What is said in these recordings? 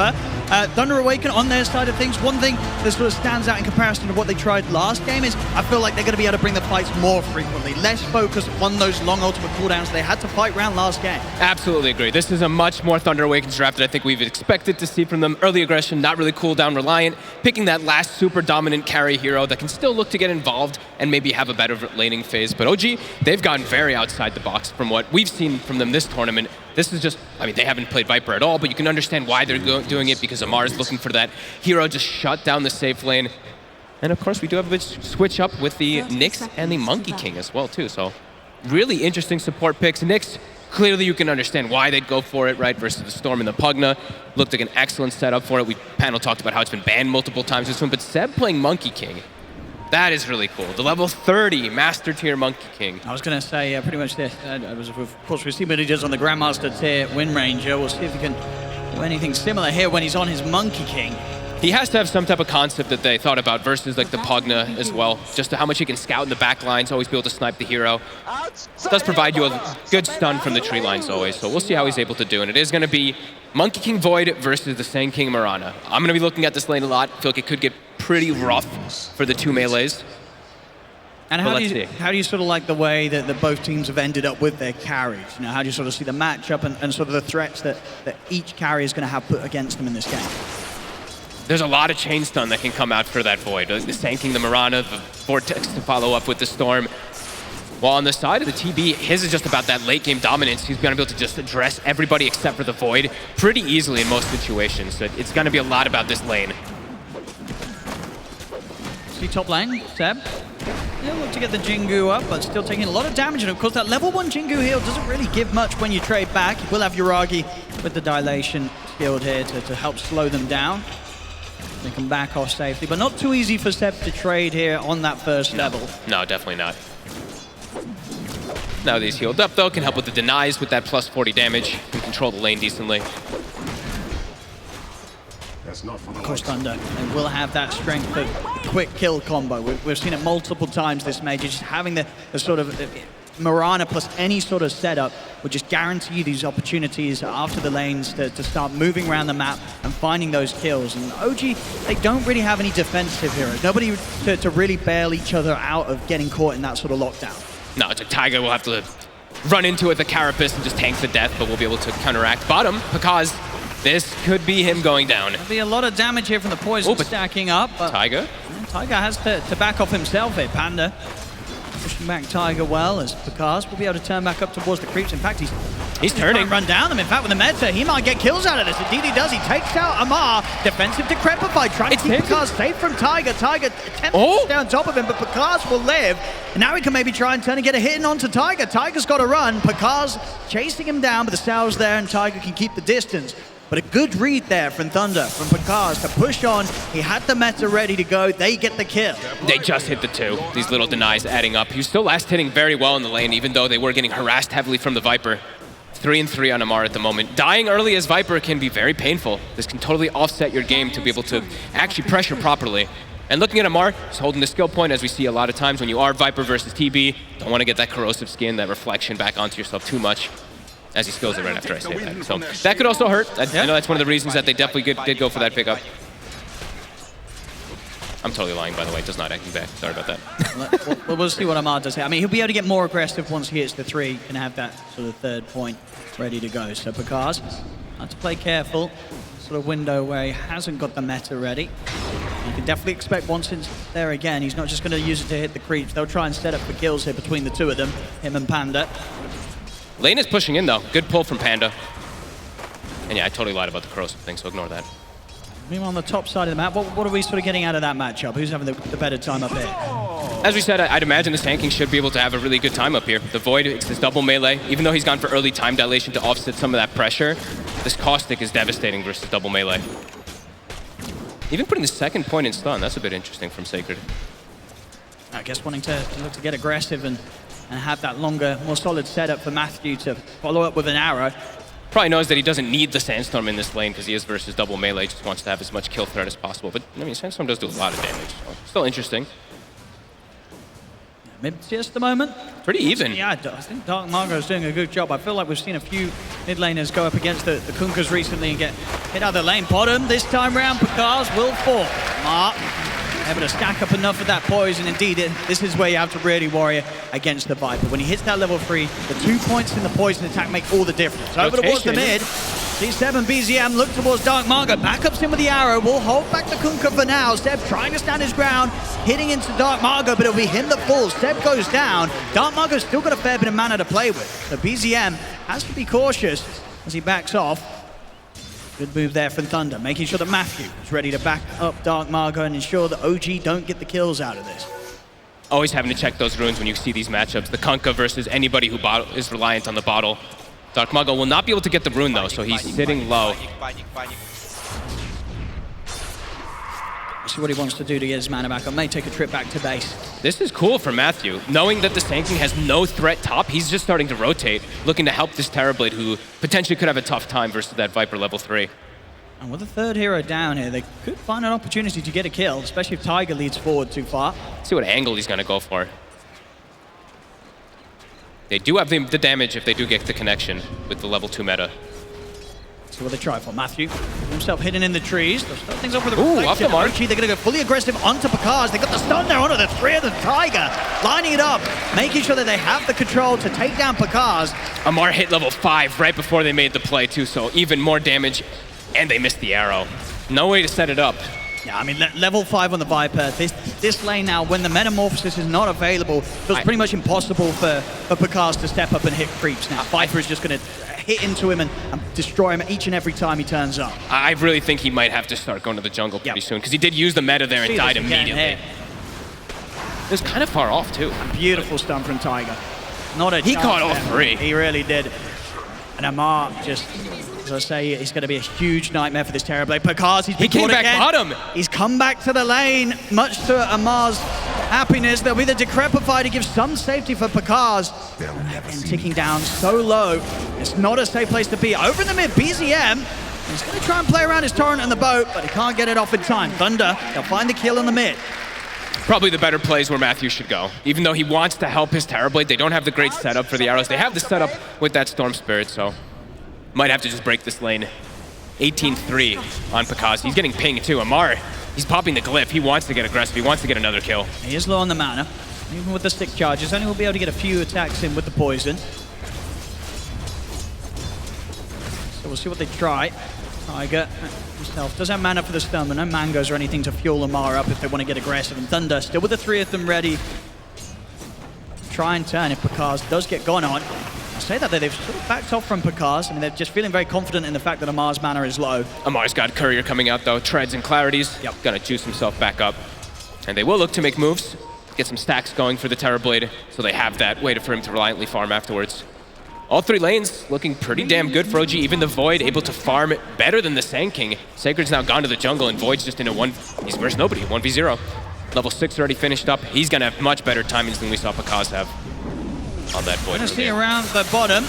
Viper. Thunder Awaken on their side of things, one thing that sort of stands out in comparison to what they tried last game is I feel like they're going to be able to bring the fights more frequently, less focus on those long ultimate cooldowns they had to fight around last game. Absolutely agree. This is a much more Thunder Awakens draft that I think we've expected to see from them. Early aggression, not really cooldown reliant, picking that last super dominant carry hero that can still look to get involved and maybe have a better laning phase. But OG, they've gotten very outside the box from what we've seen from them this tournament. This is just, I mean, they haven't played Viper at all, but you can understand why they're doing it because Amar is looking for that hero, just shut down the safe lane. And of course, we do have a bit switch up with the Nyx and the Monkey King as well, too. So really interesting support picks. Nyx, clearly you can understand why they'd go for it, right, versus the Storm and the Pugna. Looked like an excellent setup for it. We panel talked about how it's been banned multiple times this one, but Seb playing Monkey King, that is really cool. The level 30 Master Tier Monkey King. I was going to say pretty much this. Of course, we see what he does on the Grandmaster Tier Wind Ranger. We'll see if he can do anything similar here when he's on his Monkey King. He has to have some type of concept that they thought about versus like the Pugna as well. Just how much he can scout in the back lines, always be able to snipe the hero. Does provide you a good stun from the tree lines always, so we'll see how he's able to do. And it is going to be Monkey King Void versus the Sand King Mirana. I'm going to be looking at this lane a lot. I feel like it could get pretty rough for the two melees. And how do you sort of like the way that both teams have ended up with their carries? You know, how do you sort of see the matchup and sort of the threats that each carry is going to have put against them in this game? There's a lot of chain stun that can come out for that Void. The Sand King, the Mirana, the Vortex to follow up with the Storm. While on the side of the TB, his is just about that late game dominance. He's going to be able to just address everybody except for the Void pretty easily in most situations. So it's going to be a lot about this lane. See top lane, Seb. He'll look to get the Jingu up, but still taking a lot of damage. And of course, that level 1 Jingu heal doesn't really give much when you trade back. You will have Yuragi with the dilation skilled here to help slow them down. They can back off safely, but not too easy for Seb to trade here on that first level. No, definitely not. Now that he's healed up, though, can help with the denies with that plus 40 damage. Can control the lane decently. Of course, Thunder, they will have that strength of quick kill combo. We've seen it multiple times this major, just having the sort of Mirana plus any sort of setup would just guarantee these opportunities after the lanes to start moving around the map and finding those kills. And OG, they don't really have any defensive heroes. Nobody to really bail each other out of getting caught in that sort of lockdown. No, it's a Tiger. We'll have to run into it with the Carapace and just tank the death, but we'll be able to counteract. Bottom, because this could be him going down. There'll be a lot of damage here from the poison stacking up. But Tiger? Tiger has to back off himself here. Panda pushing back Tiger well as Picard will be able to turn back up towards the creeps. In fact, he's turning. Run down them. In fact, with the meta, he might get kills out of this. Indeed he does. He takes out Amar. Defensive Decrepify, trying to keep Picard safe from Tiger. Tiger attempts to stay on top of him, but Picard will live. And now he can maybe try and turn and get a hit in onto Tiger. Tiger's got to run. Picard's chasing him down, but the Sal's there and Tiger can keep the distance. But a good read there from Thunder, from Picard to push on. He had the meta ready to go. They get the kill. They just hit the 2. These little denies adding up. He was still last hitting very well in the lane, even though they were getting harassed heavily from the Viper. 3 and 3 on Amar at the moment. Dying early as Viper can be very painful. This can totally offset your game to be able to actually pressure properly. And looking at Amar, he's holding the skill point, as we see a lot of times when you are Viper versus TB. Don't want to get that corrosive skin, that reflection back onto yourself too much, as he skills it right after I say that. So that could also hurt. I know that's one of the reasons that they definitely did go for that pickup. I'm totally lying, by the way. It does not act back. Sorry about that. We'll see what Amar does here. I mean, he'll be able to get more aggressive once he hits the 3 and have that sort of third point ready to go. So Picard has to play careful. Sort of window where he hasn't got the meta ready. You can definitely expect once it's there again, he's not just going to use it to hit the creeps. They'll try and set up for kills here between the two of them, him and Panda. Lane is pushing in, though. Good pull from Panda. And yeah, I totally lied about the corrosive thing, so ignore that. Meanwhile, on the top side of the map, what are we sort of getting out of that matchup? Who's having the better time up here? As we said, I'd imagine the Sand King should be able to have a really good time up here. The Void, it's this double melee. Even though he's gone for early time dilation to offset some of that pressure, this Caustic is devastating versus double melee. Even putting the second point in stun, that's a bit interesting from Sacred. I guess wanting to look to get aggressive and have that longer, more solid setup for Matthew to follow up with an arrow. Probably knows that he doesn't need the Sandstorm in this lane because he is versus double melee, just wants to have as much kill threat as possible. But, I mean, Sandstorm does do a lot of damage, so still interesting. mid-tier at the moment. Pretty even. Yeah, I think Dark Margot's doing a good job. I feel like we've seen a few mid laners go up against the Kunkkas recently and get hit out of the lane. Bottom this time round, Pakaz will fall. Mark able to stack up enough of that poison. Indeed, this is where you have to really worry against the Viper. When he hits that level 3, the 2 points in the poison attack make all the difference. Over towards the mid. C7 BZM look towards Dark Margot. Backups in with the arrow. Will hold back the Kunkka for now. Seb trying to stand his ground, hitting into Dark Margot, but it'll be him that falls. Seb goes down. Dark Margot's still got a fair bit of mana to play with. So BZM has to be cautious as he backs off. Good move there from Thunder, making sure that Matthew is ready to back up Dark Margot and ensure that OG don't get the kills out of this. Always having to check those runes when you see these matchups. The Kunkka versus anybody who is reliant on the bottle. Dark Margot will not be able to get the rune though, so he's sitting low. See what he wants to do to get his mana back. I may take a trip back to base. This is cool for Matthew. Knowing that the Sand King has no threat top, he's just starting to rotate, looking to help this Terrorblade who potentially could have a tough time versus that Viper level 3. And with the third hero down here, they could find an opportunity to get a kill, especially if Tiger leads forward too far. Let's see what angle he's gonna go for. They do have the damage if they do get the connection with the level 2 meta. See what they try for. Matthew himself hidden in the trees. They'll start things off with a reflection. Off the mark. Archie, they're going to go fully aggressive onto Pakaz. They got the stun there onto the 3 of the Tiger. Lining it up, making sure that they have the control to take down Pakaz. Amar hit level 5 right before they made the play too, so even more damage, and they missed the arrow. No way to set it up. Yeah, I mean, level 5 on the Viper. This lane now, when the Metamorphosis is not available, feels pretty much impossible for Pakaz to step up and hit creeps now. Viper is just going to hit into him and destroy him each and every time he turns up. I really think he might have to start going to the jungle pretty soon, because he did use the meta there and died immediately. It was kind of far off, too. Beautiful stun from Tiger. Not a He caught all 3. He really did. And Amar just, as I say, he's going to be a huge nightmare for this Terrorblade. Pakaz, he came back bottom. He's come back to the lane, much to Amar's happiness. There'll be the Decrepify to give some safety for Pakaz. And ticking down so low. It's not a safe place to be. Over in the mid, BZM. He's going to try and play around his torrent in the boat, but he can't get it off in time. Thunder, they'll find the kill in the mid. Probably the better plays where Matthew should go. Even though he wants to help his Terrorblade, they don't have the great setup for the arrows. They have the setup with that Storm Spirit, so might have to just break this lane. 18-3 on Pakaz. He's getting pinged too. Amar, he's popping the glyph. He wants to get aggressive. He wants to get another kill. He is low on the mana. Even with the stick charges, only will be able to get a few attacks in with the poison. So we'll see what they try. Tiger himself does have mana for the stun, but no mangoes or anything to fuel Amar up if they want to get aggressive. And Thunder, still with the 3 of them ready. Try and turn if Pakaz does get gone on. I'll say that they've sort of backed off from Pakaz. I mean, they're just feeling very confident in the fact that Amar's mana is low. Amar's got Courier coming out though, Treads and Clarities. Gonna juice himself back up. And they will look to make moves, get some stacks going for the Terrorblade, so they have that way for him to reliantly farm afterwards. All 3 lanes looking pretty damn good for OG. Even the Void able to farm better than the Sand King. Sacred's now gone to the jungle and Void's just in a he's versus nobody, 1v0. Level 6 already finished up. He's gonna have much better timings than we saw Pakaz have on that Void. Gonna see around the bottom.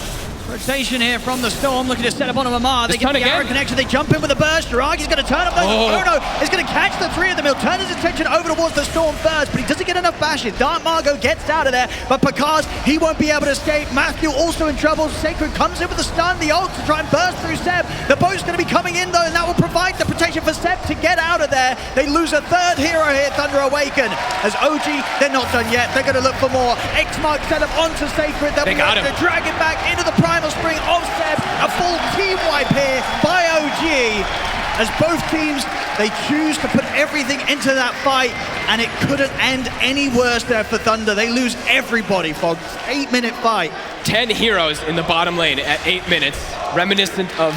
Rotation here from the Storm, looking to set up on Amar. They get the arrow connection, they jump in with a burst. Jiragi's going to turn up those. Oh no, he's going to catch the 3 of them. He'll turn his attention over towards the Storm first, but he doesn't get enough bashes. Dark Margot gets out of there, but Pakaz, he won't be able to escape. Matthew also in trouble. Sacred comes in with the stun, the ult to try and burst through Seb. The boat's going to be coming in though, and that will provide the protection for Seb to get out of there. They lose a 3rd hero here, Thunder Awaken. As OG, they're not done yet. They're going to look for more. X-Mark set up onto Sacred. They got him. To drag it back into the Primal Spring of Seb. A full team wipe here by OG. As both teams, they choose to put everything into that fight, and it couldn't end any worse there for Thunder. They lose everybody, Fogs. 8-minute fight. 10 heroes in the bottom lane at 8 minutes. Reminiscent of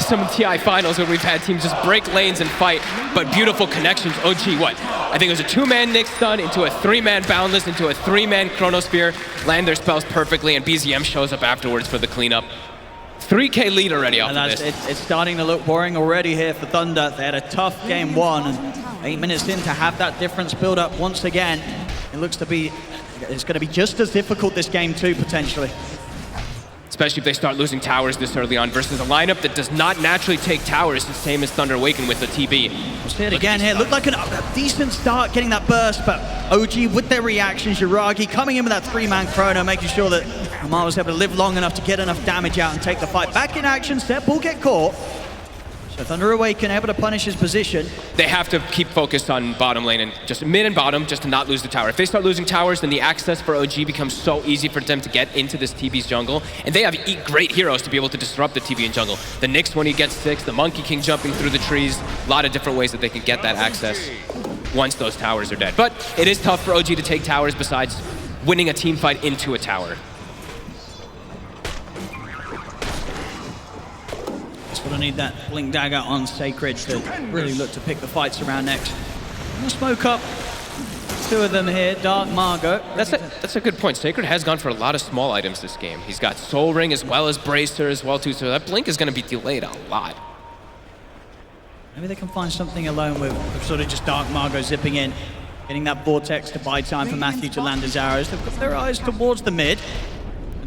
some TI finals where we've had teams just break lanes and fight, but beautiful connections. OG, what? I think it was a 2-man Nick stun into a 3-man Boundless, into a 3-man Chronosphere, land their spells perfectly, and BZM shows up afterwards for the cleanup. 3K lead already off of this. It's starting to look boring already here for Thunder. They had a tough game 1, and 8 minutes in to have that difference build up once again. It looks to be, it's going to be just as difficult this game 2 potentially. especially if they start losing towers this early on versus a lineup that does not naturally take towers, the same as Thunder Awaken with the TB. We'll see it again here. Looked like a decent start getting that burst, but OG with their reactions, Yuragi coming in with that 3-man chrono, making sure that Amar was able to live long enough to get enough damage out and take the fight. Back in action, Seb will get caught. So Thunder Awaken able to punish his position. They have to keep focused on bottom lane and just mid and bottom just to not lose the tower. If they start losing towers, then the access for OG becomes so easy for them to get into this TB's jungle. And they have great heroes to be able to disrupt the TB in jungle. The Nyx when he gets 6, the Monkey King jumping through the trees. A lot of different ways that they can get that access once those towers are dead. But it is tough for OG to take towers besides winning a team fight into a tower. Gonna need that Blink Dagger on Sacred to really look to pick the fights around next. Gonna smoke up 2 of them here. Dark Margot. That's a good point. Sacred has gone for a lot of small items this game. He's got Soul Ring as well as Bracer as well too, so that Blink is gonna be delayed a lot. Maybe they can find something alone with sort of just Dark Margot zipping in, getting that Vortex to buy time for Matthew to land his arrows. They've got their eyes towards the mid.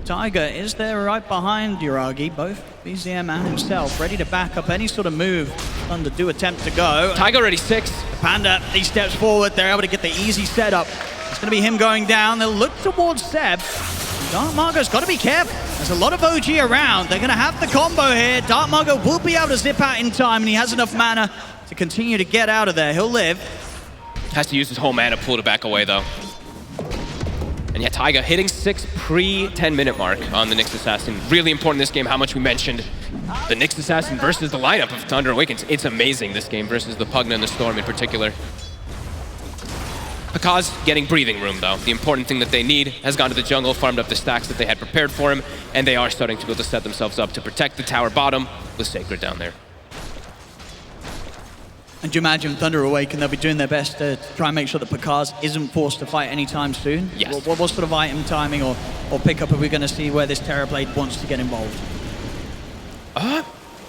Tiger is there right behind Yuragi, both BZM and himself, ready to back up any sort of move Thunder do attempt to go. Tiger already 6. Panda, he steps forward, they're able to get the easy setup. It's going to be him going down, they'll look towards Seb. Dark Margot's got to be careful. There's a lot of OG around, they're going to have the combo here. Dark Margot will be able to zip out in time, and he has enough mana to continue to get out of there. He'll live. Has to use his whole mana pool to back away though. And yeah, Taiga hitting 6 pre-10-minute mark on the Nyx Assassin. Really important in this game how much we mentioned the Nyx Assassin versus the lineup of Thunder Awakens. It's amazing this game versus the Pugna and the Storm in particular. Pakaz getting breathing room though. The important thing that they need has gone to the jungle, farmed up the stacks that they had prepared for him, and they are starting to be able to set themselves up to protect the tower bottom with Sacred down there. And do you imagine Thunder Awaken, they'll be doing their best to try and make sure that Pakaz isn't forced to fight anytime soon? Yes. What sort of item timing or pickup are we going to see where this Terrorblade wants to get involved?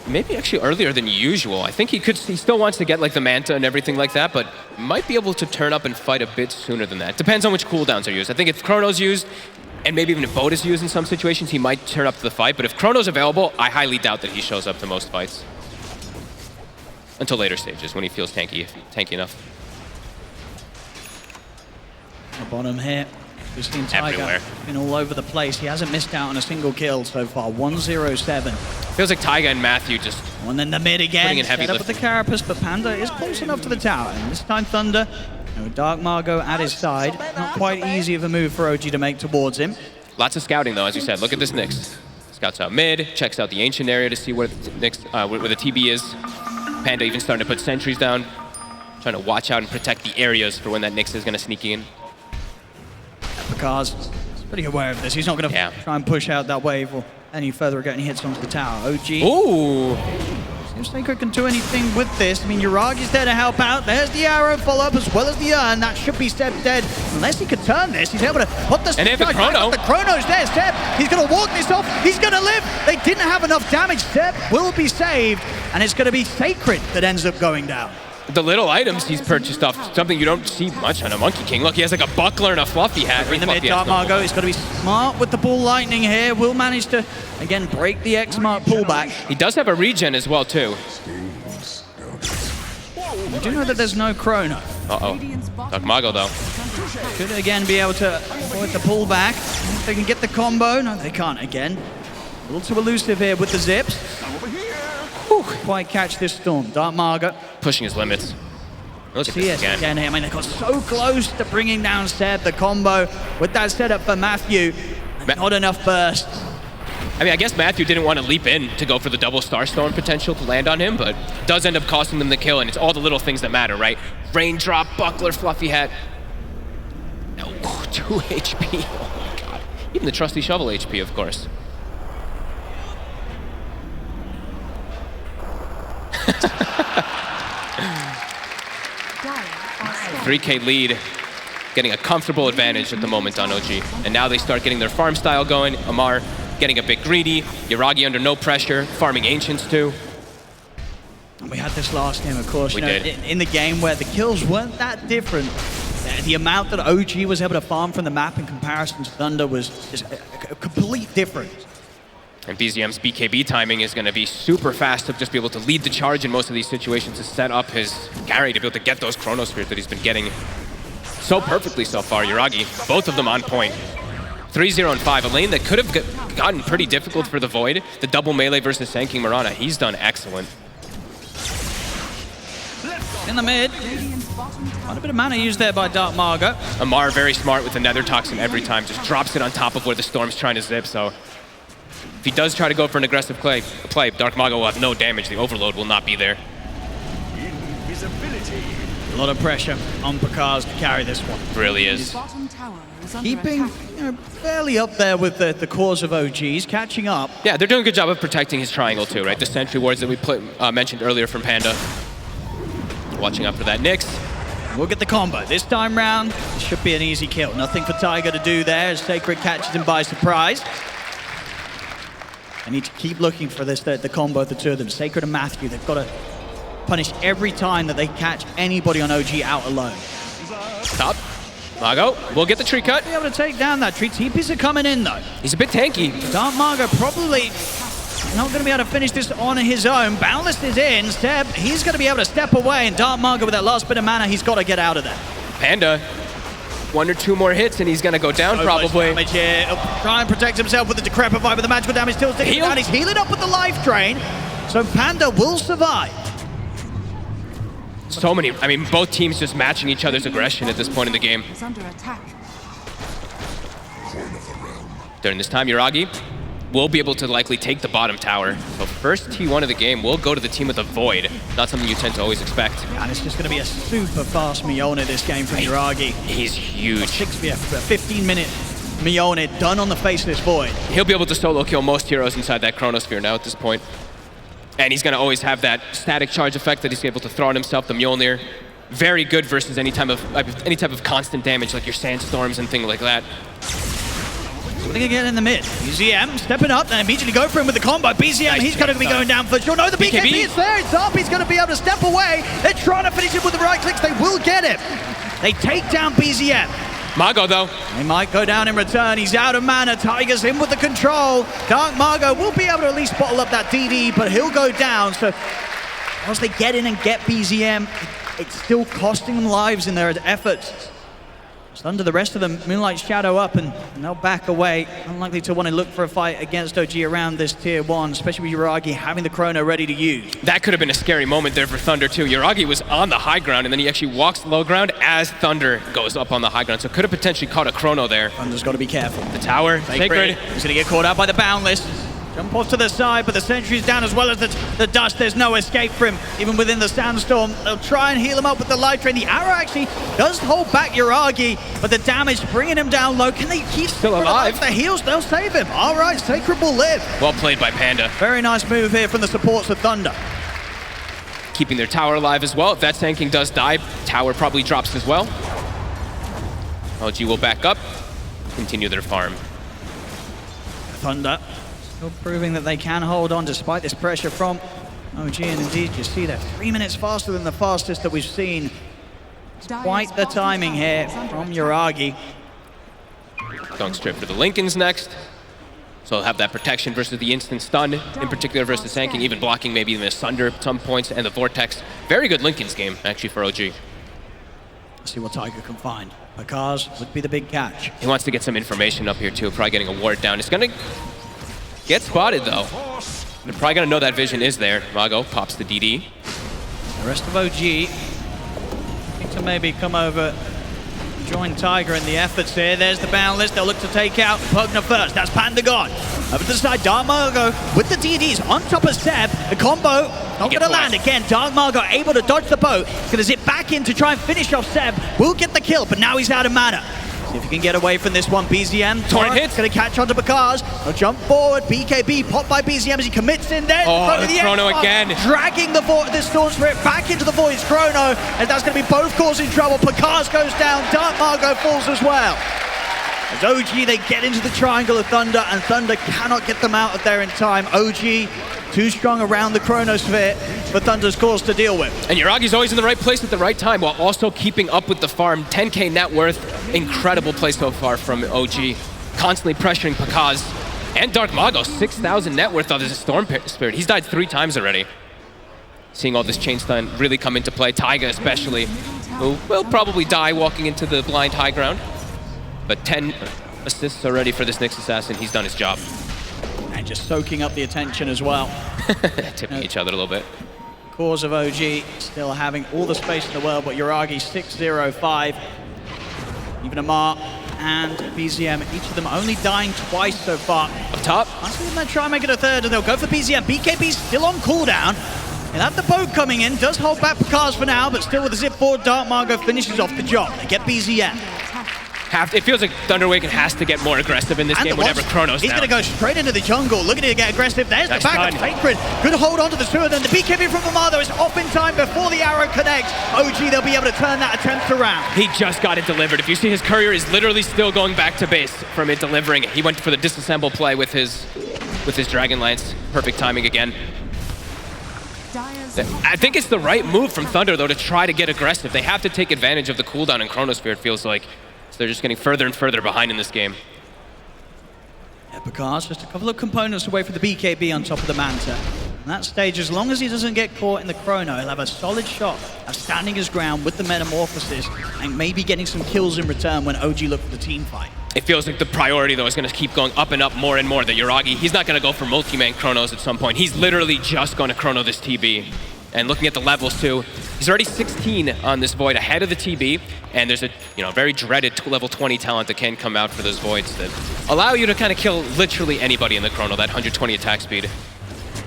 Maybe actually earlier than usual. I think he still wants to get like the Manta and everything like that, but might be able to turn up and fight a bit sooner than that. Depends on which cooldowns are used. I think if Chrono's used, and maybe even if Boat is used in some situations, he might turn up to the fight, but if Chrono's available, I highly doubt that he shows up to most fights. Until later stages, when he feels tanky enough. The bottom here, we've seen Tiger Everywhere. been all over the place. He hasn't missed out on a single kill so far, 107. Feels like Taiga and Matthew just... And then the mid again, Putting in heavy set up with the Carapace, but Panda is close enough to the tower. And this time Thunder, with Dark Margot at his side. Not quite easy of a move for OG to make towards him. Lots of scouting though, as you said. Look at this Nyx. Scouts out mid, checks out the ancient area to see where the Nyx, where the TB is. Panda even starting to put sentries down, trying to watch out and protect the areas for when that Nyx is going to sneak in. Because he's pretty aware of this. He's not going to try and push out that wave or any further get any hits onto the tower. OG. Ooh! If Sacred can do anything with this, I mean, Yuragi's there to help out. There's the arrow follow-up as well as the urn. That should be Seb dead. Unless he could turn this, he's able to put the... And if the Chrono... The Chrono's there, Seb. He's going to walk this off. He's going to live. They didn't have enough damage. Seb will be saved. And it's going to be Sacred that ends up going down. The little items he's purchased off, something you don't see much on a Monkey King. Look, he has like a buckler and a fluffy hat. In the mid, Dark Margot is going to be smart with the ball lightning here. Will manage to, again, break the X-Mark pullback. He does have a regen as well, too. We do know that there's no Chrono. Uh-oh. Dark Margot, though. Could again be able to avoid the pullback. If they can get the combo. No, they can't again. A little too elusive here with the zips. Whew, quite catch this storm. Dark Margot. Pushing his limits. Look at this again here. I mean, they got so close to bringing down Seb. The combo with that setup for Matthew. Not enough burst. I mean, I guess Matthew didn't want to leap in to go for the double Starstorm potential to land on him, but does end up costing them the kill, and it's all the little things that matter, right? Raindrop, buckler, fluffy hat. No, 2 HP. Oh my god. Even the trusty shovel HP, of course. 3K lead, getting a comfortable advantage at the moment on OG. And now they start getting their farm style going. Amar getting a bit greedy. Yuragi under no pressure, farming Ancients too. We had this last game, of course. We did. In the game where the kills weren't that different. The amount that OG was able to farm from the map in comparison to Thunder was just a complete difference. And BZM's BKB timing is going to be super fast to just be able to lead the charge in most of these situations to set up his carry to be able to get those Chronospheres that he's been getting so perfectly so far. Yuragi, both of them on point. 3-0 and 5, a lane that could have gotten pretty difficult for the Void. The double melee versus Sanking Mirana, he's done excellent. In the mid, quite a bit of mana used there by Dark Margo. Amar very smart with the Nether Toxin every time, just drops it on top of where the Storm's trying to zip, so if he does try to go for an aggressive play, Dark Mago will have no damage. The overload will not be there. A lot of pressure on Pakaz to carry this one. Really is. Keeping fairly up there with the cores of OGs, catching up. Yeah, they're doing a good job of protecting his triangle too, right? The sentry wards that we mentioned earlier from Panda. Watching out for that Nyx. We'll get the combo. This time round, it should be an easy kill. Nothing for Tiger to do there as Sacred catches him by surprise. I need to keep looking for this, the combo of the two of them. Sacred and Matthew, they've got to punish every time that they catch anybody on OG out alone. Top. Margo will get the tree cut. Be able to take down that tree. TPs are coming in though. He's a bit tanky. Dark Margo probably not going to be able to finish this on his own. Boundless is in. Seb, he's going to be able to step away, and Dark Margo with that last bit of mana, he's got to get out of there. Panda, 1 or 2 more hits and he's going to go down probably. Damage here. He'll try and protect himself with the Decrepit Vibe, but the magical damage still sticking down. He's healing up with the life drain, so Panda will survive. So many, I mean, both teams just matching each other's aggression at this point in the game. Under attack. During this time, Yuragi will be able to likely take the bottom tower. So first T1 of the game will go to the team with a Void. Not something you tend to always expect. And it's just going to be a super fast Mione this game from Yuragi. He's huge. 15-minute Mione done on the face of this Void. He'll be able to solo kill most heroes inside that Chronosphere now at this point. And he's going to always have that static charge effect that he's able to throw on himself, the Mjolnir. Very good versus any type of constant damage like your sandstorms and things like that. So they're going to get in the mid. BZM stepping up and immediately go for him with the combo. BZM, nice, he's going to be going down for sure. No, the BKB is there. It's up. He's going to be able to step away. They're trying to finish him with the right clicks. They will get him. They take down BZM. Mago, though. He might go down in return. He's out of mana. Tiger's in with the control. Dark Margo will be able to at least bottle up that DD, but he'll go down. So once they get in and get BZM, it's still costing them lives in their efforts. Just under the rest of them, Moonlight Shadow up and they'll back away. Unlikely to want to look for a fight against OG around this tier 1, especially with Yuragi having the Chrono ready to use. That could have been a scary moment there for Thunder too. Yuragi was on the high ground and then he actually walks low ground as Thunder goes up on the high ground. So could have potentially caught a Chrono there. Thunder's got to be careful. The tower, Sacred. He's going to get caught out by the Boundless. Jump off to the side, but the sentry's down as well as the dust. There's no escape for him, even within the sandstorm. They'll try and heal him up with the life drain. The arrow actually does hold back Yuragi, but the damage bringing him down low. Can they keep still alive? The heals, they'll save him. All right, Sacred will live. Well played by Panda. Very nice move here from the supports of Thunder. Keeping their tower alive as well. If that Sand King does die, tower probably drops as well. OG will back up, continue their farm. Thunder still proving that they can hold on despite this pressure from OG, and indeed you see that 3 minutes faster than the fastest that we've seen. It's quite the timing here from Yuragi. Going straight for the Lincolns next. So he'll have that protection versus the instant stun, in particular versus Sand King, even blocking maybe the Sunder at some points, and the Vortex. Very good Lincoln's game, actually, for OG. Let's see what Tiger can find. Pakaz would be the big catch. He wants to get some information up here, too, probably getting a ward down. It's going to get spotted, though. They're probably going to know that vision is there. Mago pops the DD. The rest of OG need to maybe come over, join Tiger in the efforts here. There's the Boundless. They'll look to take out Pugna first. That's Panda gone. Over to the side, Dark Margo with the DDs on top of Seb. The combo not going to land again. Dark Margo able to dodge the boat. He's going to zip back in to try and finish off Seb. Will get the kill, but now he's out of mana. See if he can get away from this one. BZM. Torrent hits. Going to catch onto Pakaz. He'll jump forward. BKB popped by BZM as he commits in there. Oh, the Chrono again. Dragging the Storm Spirit back into the Void's Chrono, and that's going to be both causing trouble. Pakaz goes down. Dark Margo falls as well. As OG, they get into the triangle of Thunder, and Thunder cannot get them out of there in time. OG too strong around the Chronosphere for Thunder's cause to deal with. And Yuragi's always in the right place at the right time while also keeping up with the farm. 10k net worth. Incredible play so far from OG. Constantly pressuring Pakaz. And Dark Mago, 6,000 net worth of his Storm Spirit. He's died 3 times already. Seeing all this chain stun really come into play. Taiga especially, who will probably die walking into the blind high ground. But 10 assists already for this Nyx Assassin. He's done his job. And just soaking up the attention as well. Tipping each other a little bit. Cause of OG still having all the space in the world, but Yuragi 6-0-5. Even Amar and BZM, each of them only dying twice so far. Up top. Honestly, they're going to try and make it a third, and they'll go for BZM. BKB still on cooldown. They'll have the boat coming in, does hold back Picard for now, but still with the zip forward, Dark Margo finishes off the job. They get BZM. It feels like Thunder Awaken has to get more aggressive in this game whenever Chrono's He's down. going to go straight into the jungle, looking to get aggressive. There's Nice the back of Sacred. Good hold on to the sewer, then the BKB from Amar, though, is off in time before the arrow connects. OG, they'll be able to turn that attempt around. He just got it delivered. If you see, his courier is literally still going back to base from it delivering it. He went for the disassemble play with his Dragon Lance. Perfect timing again. I think it's the right move from Thunder, though, to try to get aggressive. They have to take advantage of the cooldown in Chronosphere, it feels like. So they're just getting further and further behind in this game. Yeah, Picard's just a couple of components away from the BKB on top of the Manta. On that stage, as long as he doesn't get caught in the Chrono, he'll have a solid shot of standing his ground with the Metamorphosis and maybe getting some kills in return when OG look for the team fight. It feels like the priority, though, is going to keep going up and up more and more. That Yuragi, he's not going to go for multi-man Chronos at some point. He's literally just going to Chrono this TB. And looking at the levels, too, he's already 16 on this Void ahead of the TB. And there's a very dreaded level 20 talent that can come out for those Voids that allow you to kind of kill literally anybody in the Chrono, that 120 attack speed.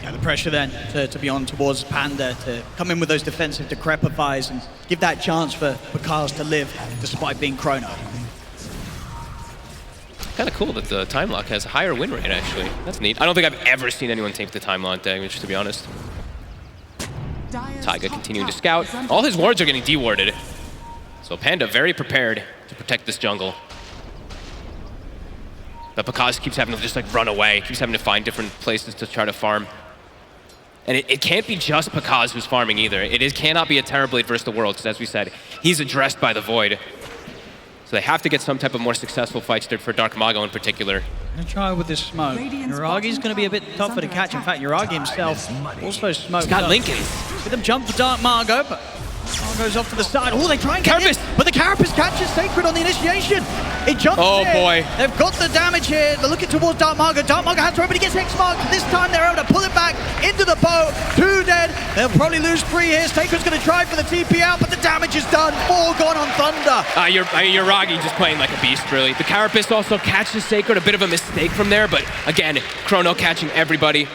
Yeah, the pressure then to be on towards Panda, to come in with those defensive Decrepifies and give that chance for Cars to live despite being Chrono. Kind of cool that the time lock has a higher win rate, actually. That's neat. I don't think I've ever seen anyone take the time lock damage, to be honest. Taiga continuing to scout. All his wards are getting dewarded. So Panda very prepared to protect this jungle. But Pakaz keeps having to just like run away. Keeps having to find different places to try to farm. And it can't be just Pakaz who's farming either. Cannot be a Terrorblade versus the world, because as we said, he's addressed by the Void. So they have to get some type of more successful fights there for Dark Mago in particular. Gonna try with this smoke. Yuragi's gonna be a bit tougher to catch. In fact, Yuragi himself also smoked. He's got up. Lincoln. See them jump for Dark Margo, but Margo's off to the side. Oh, they try and Carapace! but the Carapace catches Sacred on the initiation. It jumps in. Boy. They've got the damage here. They're looking towards Dark Margo. Dark Margo has to, but he gets X-Marked. This time they're able to pull it back into the boat. 2 dead. They'll probably lose 3 here. Sacred's gonna try for the TP out, but the damage is done. 4 gone on Thunder. Yuragi just playing like a beast, really. The Carapace also catches Sacred, a bit of a mistake from there, but again, Chrono catching everybody.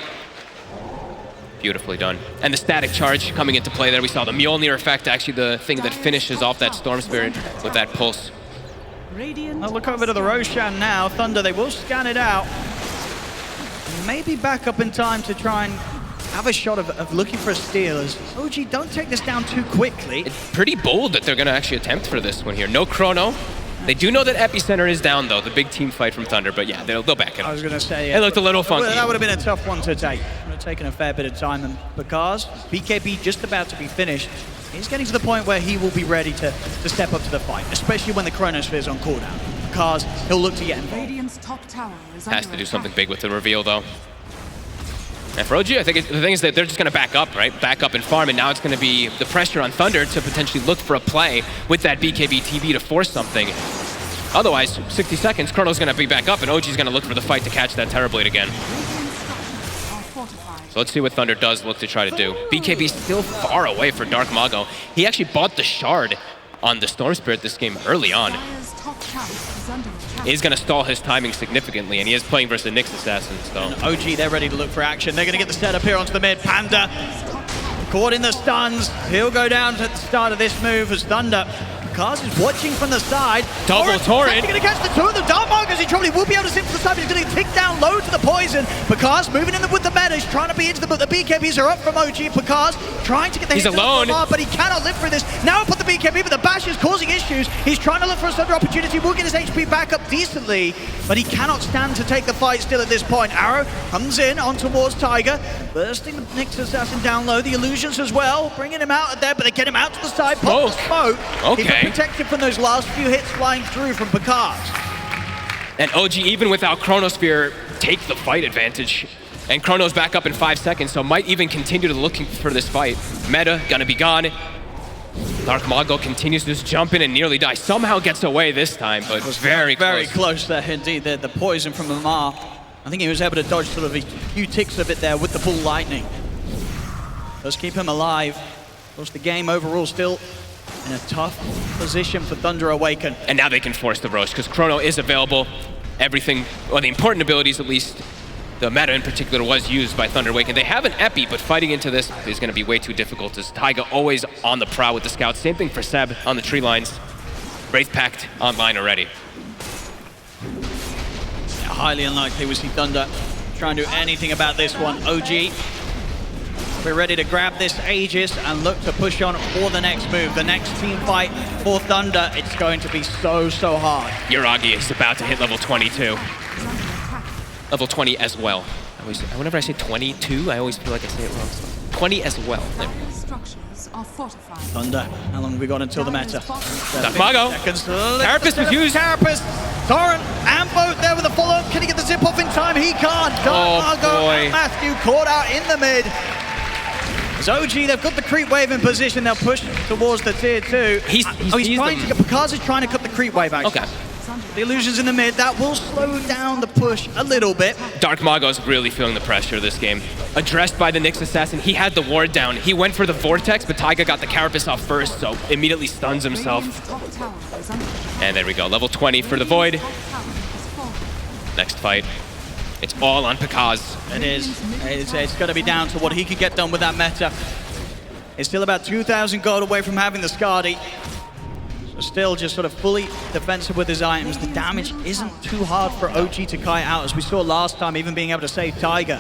Beautifully done. And the static charge coming into play there. We saw the Mjolnir effect, actually the thing that finishes off that Storm Spirit with that pulse. I'll look over to the Roshan now. Thunder, they will scan it out. Maybe back up in time to try and have a shot of looking for a steal. As OG, don't take this down too quickly. It's pretty bold that they're going to actually attempt for this one here. No Chrono. They do know that Epicenter is down, though, the big team fight from Thunder, but yeah, they'll back it up. I was going to say, yeah, it looked a little funky. That would have been a tough one to take. Would have taken a fair bit of time, and because BKB just about to be finished, he's getting to the point where he will be ready to step up to the fight, especially when the Chronosphere is on cooldown, because he'll look to get involved. Has to do something big with the reveal, though. And for OG, I think the thing is that they're just going to back up, right? Back up and farm, and now it's going to be the pressure on Thunder to potentially look for a play with that BKB TB to force something. Otherwise, 60 seconds, Chrono's going to be back up, and OG's going to look for the fight to catch that Terrorblade again. So let's see what Thunder does look to try to do. BKB still far away for Dark Mago. He actually bought the Shard on the Storm Spirit this game early on. He's going to stall his timing significantly, and he is playing versus the Nyx Assassin. So OG, they're ready to look for action. They're going to get the setup here onto the mid. Panda caught in the stuns. He'll go down at the start of this move as Thunder. Kaz is watching from the side. Double Torrent. He's going to catch the 2 of them. Dark Marcos, he probably will be able to sit to the side, but he's going to tick down low to the poison. Picard's moving in with the meta. He's trying to be into the BKBs are up from OG. Picard's trying to get the hit. He's alone. But he cannot live through this. Now put the BKB, but the bash is causing issues. He's trying to look for a Thunder opportunity. Will get his HP back up decently, but he cannot stand to take the fight still at this point. Arrow comes in on towards Tiger, bursting the Nyx Assassin down low. The illusions as well, bringing him out of there, but they get him out to the side. Pop the smoke. Okay. He's protected from those last few hits flying through from Picard. And OG, even without Chronosphere, take the fight advantage. And Chrono's back up in 5 seconds, so might even continue to looking for this fight. Meta gonna be gone. Dark Mago continues to just jump in and nearly die. Somehow gets away this time, but was very close. Very close there indeed. The poison from Amar. I think he was able to dodge sort of a few ticks of it there with the full lightning. Does keep him alive. Of course, the game overall still in a tough position for Thunder Awaken. And now they can force the Roche, because Chrono is available. Everything, well, the important abilities at least, the meta in particular was used by Thunder Awaken. They have an Epi, but fighting into this is going to be way too difficult as Taiga always on the prowl with the scouts. Same thing for Seb on the tree lines. Wraith Pact online already. Yeah, highly unlikely we see Thunder trying to do anything about this one. OG, we're ready to grab this Aegis and look to push on for the next move. The next team fight for Thunder, it's going to be so hard. Yuragi is about to hit level 22. Level 20 as well. Whenever I say 22, I always feel like I say it wrong. 20 as well. There. Thunder, how long have we got until the meta? Dark Mago. Carapace was used. Carapace, Torrent, and Boat there with a follow-up. Can he get the zip off in time? He can't. Dark Mago and Matthew caught out in the mid. As OG, they've got the creep wave in position. They'll push towards the tier 2. He's trying to. Picard is trying to cut the creep wave actually. Okay. The illusions in the mid, that will slow down the push a little bit. Dark Mago's really feeling the pressure this game. Addressed by the Nyx Assassin, he had the ward down. He went for the Vortex, but Taiga got the Carapace off first, so immediately stuns himself. And there we go, level 20 for the Void. Next fight. It's all on Pakaz. It is. It's going to be down to what he can get done with that meta. It's still about 2,000 gold away from having the Skadi. Still just sort of fully defensive with his items. The damage isn't too hard for OG to kite out, as we saw last time, even being able to save Taiga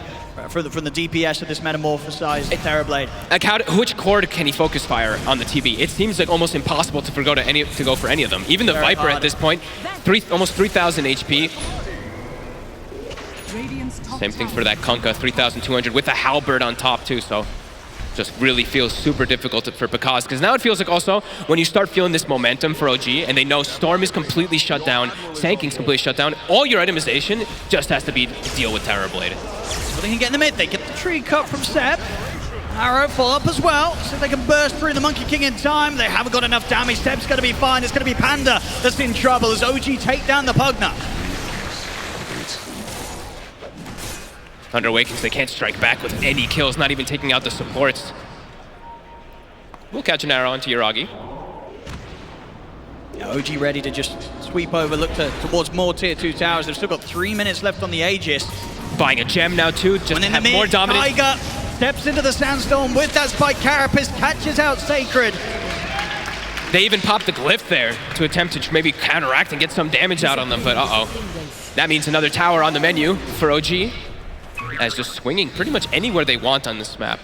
from the DPS of this metamorphosized Terrorblade. Like which chord can he focus fire on the TB? It seems like almost impossible to go for any of them. Even the Viper hard. At this point, almost 3,000 HP. Same thing for that Kunkka, 3,200 with the Halberd on top too, so just really feels super difficult for Pakaz, because now it feels like also when you start feeling this momentum for OG and they know Storm is completely shut down, Sanking's completely shut down, all your itemization just has to be to deal with Terrorblade. So they can get in the mid, they get the tree cut from Seb. Arrow follow up as well, so they can burst through the Monkey King in time. They haven't got enough damage, Seb's gonna be fine, it's gonna be Panda that's in trouble as OG take down the Pugna. Thunder Awakens, they can't strike back with any kills, not even taking out the supports. We'll catch an arrow onto Yuragi. Yeah, OG ready to just sweep over, look towards more tier 2 towers. They've still got 3 minutes left on the Aegis. Buying a gem now too, just to have more dominance. Taiga steps into the Sandstorm with that spike. Carapace catches out Sacred. They even popped the glyph there to attempt to maybe counteract and get some damage out on them, but That means another tower on the menu for OG. As just swinging pretty much anywhere they want on this map.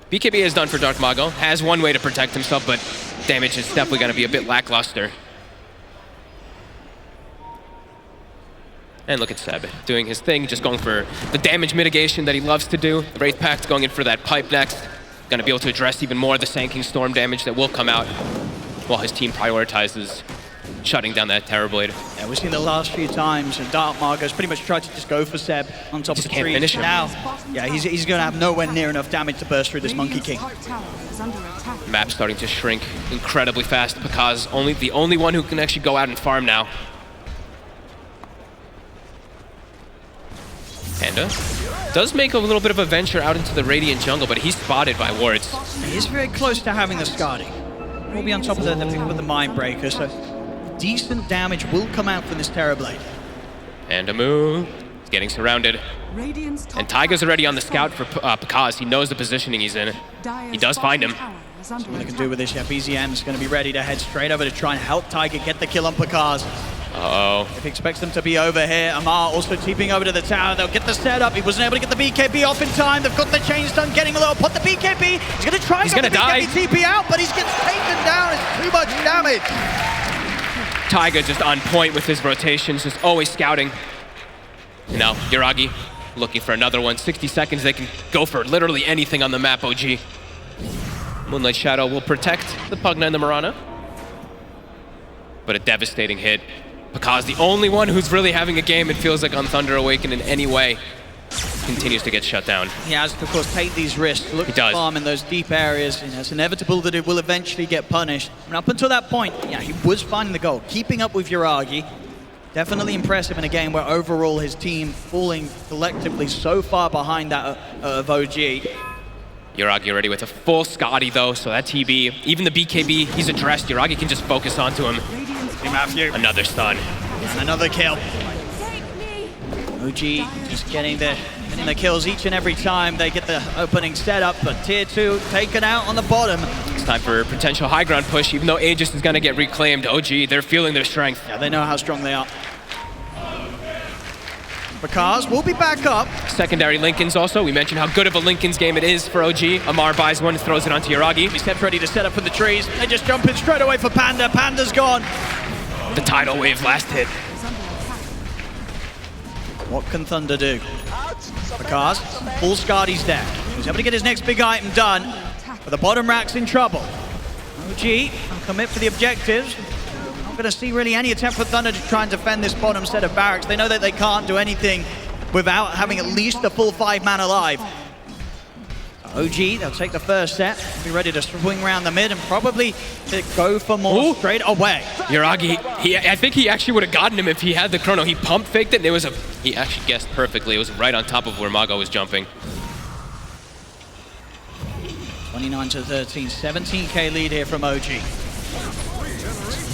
BKB is done for Dark Mago, has one way to protect himself, but damage is definitely going to be a bit lackluster. And look at Seb doing his thing, just going for the damage mitigation that he loves to do. The Wraith Pact going in for that pipe next. Going to be able to address even more of the Sanking Storm damage that will come out while his team prioritizes shutting down that Terrorblade. Yeah, we've seen the last few times, and Dark Mago's pretty much tried to just go for Seb on top of the tree. Finish him. Now, yeah, he's going to have nowhere near enough damage to burst through this Monkey King. Map starting to shrink incredibly fast. Pakaz the only one who can actually go out and farm now. Panda does make a little bit of a venture out into the Radiant jungle, but he's spotted by wards. He is very close to having the Skadi. We'll be on top of the Mind Breaker, so decent damage will come out from this Terrorblade. And a move. He's getting surrounded. And Taiga's already on the scout for Pakaz. He knows the positioning he's in. He does find him. So what they can do with this, yeah, BZM is going to be ready to head straight over to try and help Taiga get the kill on Pakaz. If he expects them to be over here, Amar also TPing over to the tower. They'll get the setup. He wasn't able to get the BKB off in time. They've got the chain stun getting low. Put the BKB. He's going to try and get the BKB TP out, but he gets taken down. It's too much damage. Taiga just on point with his rotations, just always scouting. You know, Yuragi looking for another one. 60 seconds, they can go for literally anything on the map, OG. Moonlight Shadow will protect the Pugna and the Mirana. But a devastating hit. Because the only one who's really having a game, it feels like, on Thunder Awaken in any way, continues to get shut down. He has to, of course, take these risks, look to farm in those deep areas. You know, it's inevitable that it will eventually get punished. And up until that point, yeah, he was finding the goal, keeping up with Yuragi. Definitely impressive in a game where overall his team falling collectively so far behind that of OG. Yuragi already with a full Scotty though, so that TB, even the BKB, he's addressed. Yuragi can just focus onto him. See Matthew. Another stun. And another kill. OG just getting the kills each and every time they get the opening setup, but Tier 2 taken out on the bottom. It's time for a potential high ground push, even though Aegis is going to get reclaimed. OG, they're feeling their strength. Yeah, they know how strong they are. Because we'll be back up. Secondary Lincolns also. We mentioned how good of a Lincoln's game it is for OG. Amar buys one, throws it onto Yuragi. He steps ready to set up for the trees. They just jump in straight away for Panda. Panda's gone. The tidal wave last hit. What can Thunder do? Because full Scardy's there. He's able to get his next big item done, but the bottom rack's in trouble. OG will commit for the objectives. Not going to see really any attempt for Thunder to try and defend this bottom set of barracks. They know that they can't do anything without having at least a full 5-man alive. OG, they'll take the first set, be ready to swing around the mid and probably to go for more straight away. Yuragi, I think he actually would have gotten him if he had the chrono. He pump faked it and it was he actually guessed perfectly. It was right on top of where Mago was jumping. 29 to 13, 17k lead here from OG.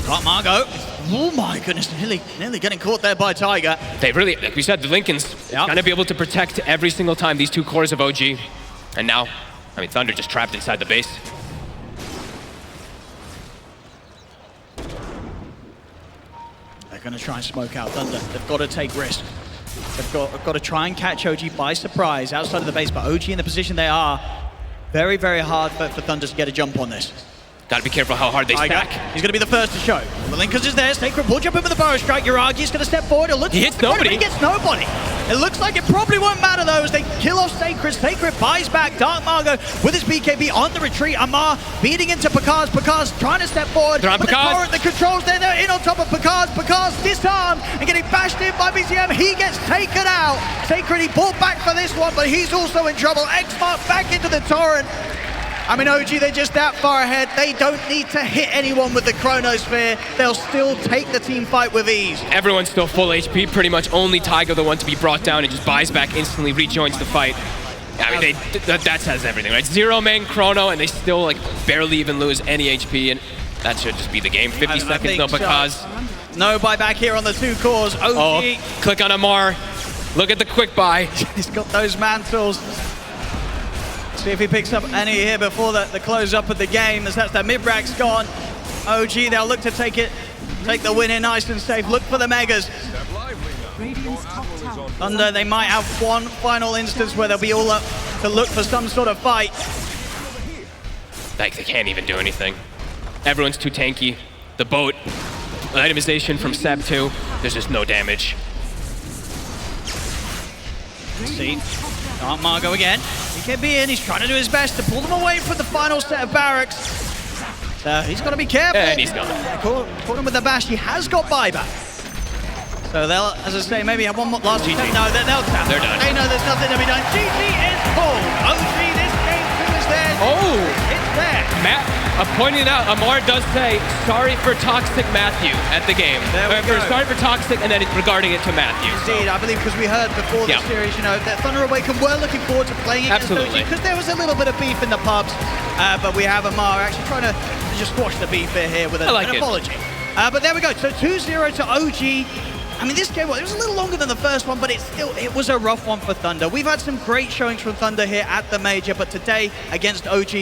Got Margo. Oh my goodness, nearly getting caught there by Tiger. They really, like we said, the Lincolns going to be able to protect every single time these two cores of OG. And now, I mean, Thunder just trapped inside the base. They're going to try and smoke out Thunder. They've got to take risks. They've got to try and catch OG by surprise outside of the base, but OG in the position they are, very, very hard for Thunder to get a jump on this. Got to be careful how hard they stack. He's going to be the first to show. The Linkers is there. Sacred will jump in with the Burrow Strike. Yuragi's going to step forward. He hits nobody. He gets nobody. It looks like it probably won't matter though as they kill off Sacred. Sacred buys back Dark Margo with his BKB on the retreat. Amar beating into Picard's. Picard's trying to step forward. They're on Picard. The controls there. They're in on top of Picard's. Picard's disarmed and getting bashed in by BCM. He gets taken out. Sacred, he pulled back for this one, but he's also in trouble. X-Mark back into the torrent. I mean, OG, they're just that far ahead. They don't need to hit anyone with the Chronosphere. They'll still take the team fight with ease. Everyone's still full HP, pretty much. Only Tiger, the one to be brought down, and just buys back instantly, rejoins the fight. I mean, that says everything, right? 0-main Chrono, and they still like barely even lose any HP, and that should just be the game. 50 seconds, no because. No buyback here on the two cores. OG. Oh, click on Amar. Look at the quick buy. He's got those mantles. See if he picks up any here before the close up of the game, as that's the mid-rack's gone. OG, they'll look to take the win in nice and safe. Look for the Megas. Thunder, they might have one final instance where they'll be all up to look for some sort of fight. Like, they can't even do anything. Everyone's too tanky. The boat, itemization from Seb too, there's just no damage. Let's see. Dark Margo again. BKB in, he's trying to do his best to pull them away from the final set of barracks. So he's got to be careful. And he's gone. Caught him with the bash, he has got buyback. So they'll, as I say, maybe have one more last GG. No, they'll tap. They're done. They know there's nothing to be done. GG is called. OG, this game 2 is theirs. Oh! It's there. Matt, pointing out, Amar does say, sorry for Toxic Matthew at the game. Sorry for Toxic, and then regarding it to Matthew. Indeed, I believe because we heard before the series, you know, that Thunder Awaken were looking forward to playing against OG because there was a little bit of beef in the pubs, but we have Amar actually trying to just squash the beef here with an apology. But there we go, so 2-0 to OG. I mean, this game, it was a little longer than the first one, but it was a rough one for Thunder. We've had some great showings from Thunder here at the Major, but today against OG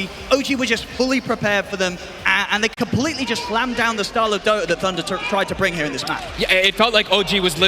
were just fully prepared for them, and they completely just slammed down the style of Dota that Thunder tried to bring here in this match. Yeah, it felt like OG was literally